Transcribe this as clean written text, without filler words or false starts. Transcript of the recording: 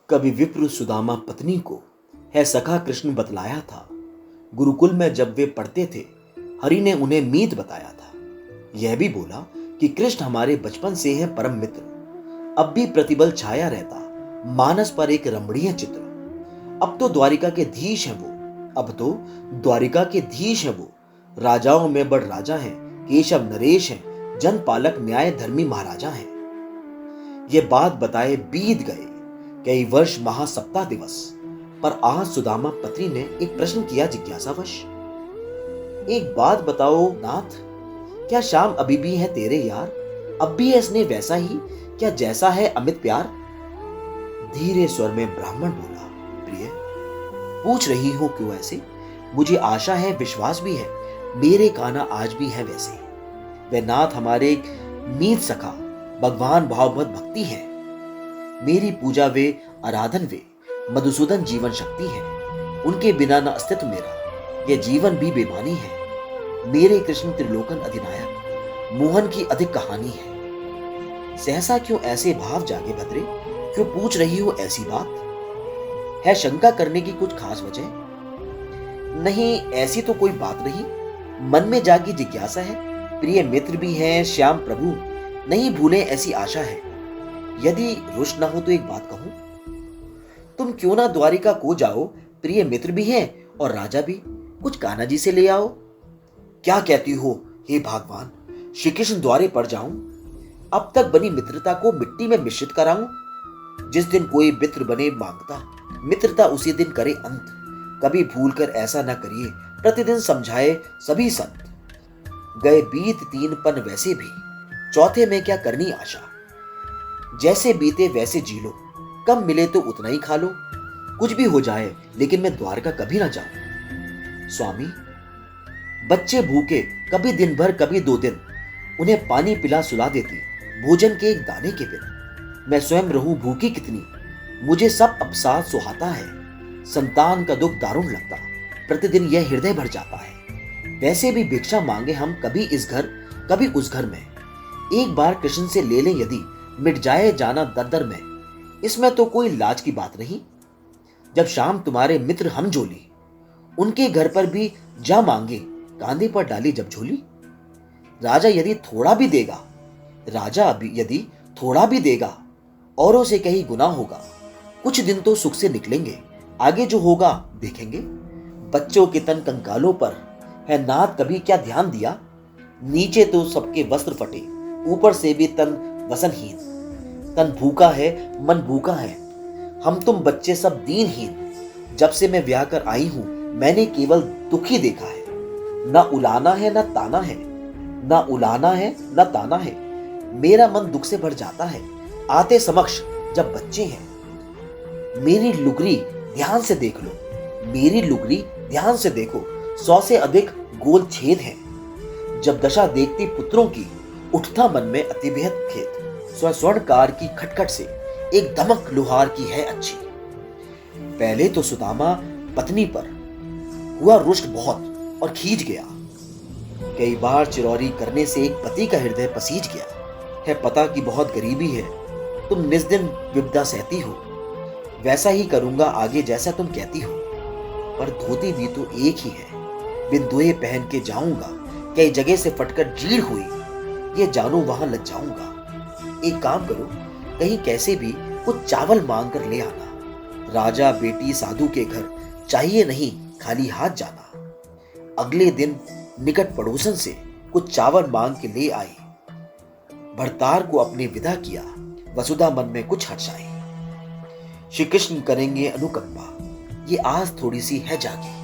कभी विप्र सुदामा पत्नी को है सखा कृष्ण बतलाया था। गुरुकुल में जब वे पढ़ते थे, हरि ने उन्हें मीत बताया था। यह भी बोला कि कृष्ण हमारे बचपन से हैं परम मित्र। अब भी प्रतिबल छाया रहता मानस पर एक रमणीय चित्र। अब तो द्वारिका के धीश हैं वो, राजाओं में बड़ राजा हैं, केशव नरेश हैं, जन पालक न्याय धर्मी महाराजा हैं। ये बात बताए बीत गए कई वर्ष महासप्ताह दिवस, पर आज सुदामा पत्नी ने एक प्रश्न किया जिज्ञासावश। एक बात बताओ नाथ, क्या श्याम अभी भी है तेरे यार? अब भी है स्नेह वैसा ही क्या जैसा है अमित प्यार? धीरे स्वर में ब्राह्मण बोला, प्रिय पूछ रही हो क्यों ऐसे? मुझे आशा है, विश्वास भी है, मेरे कान्हा आज भी है वैसे। वे नाथ हमारे मीत सखा, भगवान भाववत भक्ति है। मेरी पूजा वे, आराधन वे, मधुसूदन जीवन शक्ति है। उनके बिना न अस्तित्व मेरा, यह जीवन भी बेमानी है। मेरे कृष्ण त्रिलोकन अधिनायक, मोहन की अधिक कहानी है। सहसा क्यों ऐसे भाव जागे भद्रे? क्यों पूछ रही हो ऐसी बात? है शंका करने की कुछ खास वजह? नहीं, ऐसी तो कोई बात नहीं। मन में जागी जिज्ञासा है। प्रिय मित्र भी हैं श्याम प्रभु, नहीं भूले ऐसी आशा है। यदि रुष्ट न हो तो एक बात कहूं, तुम क्यों ना द्वारिका को जाओ? प्रिय मित्र भी हैं और राजा भी, कुछ कान्हा जी से ले आओ। क्या कहती हो हे भगवान, श्री कृष्ण द्वारे पर जाऊं? अब तक बनी मित्रता को मिट्टी में मिश्रित कराऊं? जिस दिन कोई मित्र बने मांगता, मित्रता उसी दिन करे अंत। कभी भूलकर ऐसा न करिए, प्रतिदिन समझाए सभी संत। गए बीत 3 पन वैसे भी, चौथे में क्या करनी आशा? जैसे बीते वैसे जी लो, कम मिले तो उतना ही खा लो। कुछ भी हो जाए लेकिन मैं द्वारका कभी ना जाऊं। स्वामी, बच्चे भूखे, कभी दिन भर कभी 2 दिन, उन्हें पानी पिला सुला देती, भोजन के एक दाने के बिन। मैं स्वयं रहूं भूखी कितनी, मुझे सब अपसाद सुहाता है। संतान का दुख दारुण लगता, प्रतिदिन यह हृदय भर जाता है। वैसे भी भिक्षा मांगे हम कभी इस घर कभी उस घर में। एक बार कृष्ण से ले लें यदि, मिट जाए जाना दर दर में। इसमें तो कोई लाज की बात नहीं। जब शाम तुम्हारे मित्र हम जोली, उनके घर पर भी जा मांगे, कांधे पर डाली जब झोली। राजा यदि थोड़ा भी देगा, औरों से कहीं गुना होगा। कुछ दिन तो सुख से निकलेंगे, आगे जो होगा देखेंगे। बच्चों के तन कंकालों पर है नाथ कभी क्या ध्यान दिया? नीचे तो सबके वस्त्र फटे, ऊपर से भी तन वसनहीन। तन भूखा है, मन भूखा है, हम तुम बच्चे सब दीनहीन। जब से मैं ब्याह कर आई हूं, मैंने केवल दुख ही देखा है। ना उलाना है ना ताना है, मेरा मन दुख से भर जाता है। आते समक्ष जब बच्चे हैं, मेरी लुगरी ध्यान से देखो, 100 से अधिक गोल छेद हैं। जब दशा देखती पुत्रों की, उठता मन में अति बेहद खेद। स्वर्णकार की खटखट से एक दमक लोहार की है अच्छी। पहले तो सुदामा पत्नी पर हुआ रुष्ट बहुत और खींच गया। कई बार चिरौरी करने से एक पति का हृदय पसीज गया है। पता कि बहुत गरीबी है, तुम निस्दिन विपदा सहती हो। वैसा ही करूंगा आगे जैसा तुम कहती हो। पर धोती भी तो एक ही है, बिन धोए पहन के जाऊंगा। कई जगह से फटकर जीड़ हुई, ये जानू वहां लग जाऊंगा। एक काम करो, कहीं कैसे भी कुछ चावल मांग कर ले आना। राजा बेटी साधु के घर चाहिए नहीं खाली हाथ जाना। अगले दिन निकट पड़ोसन से कुछ चावल मांग के ले आई। भरतार को अपने विदा किया, वसुधा मन में कुछ हर्षाई। श्री कृष्ण करेंगे अनुकंपा, ये आस थोड़ी सी है जागी।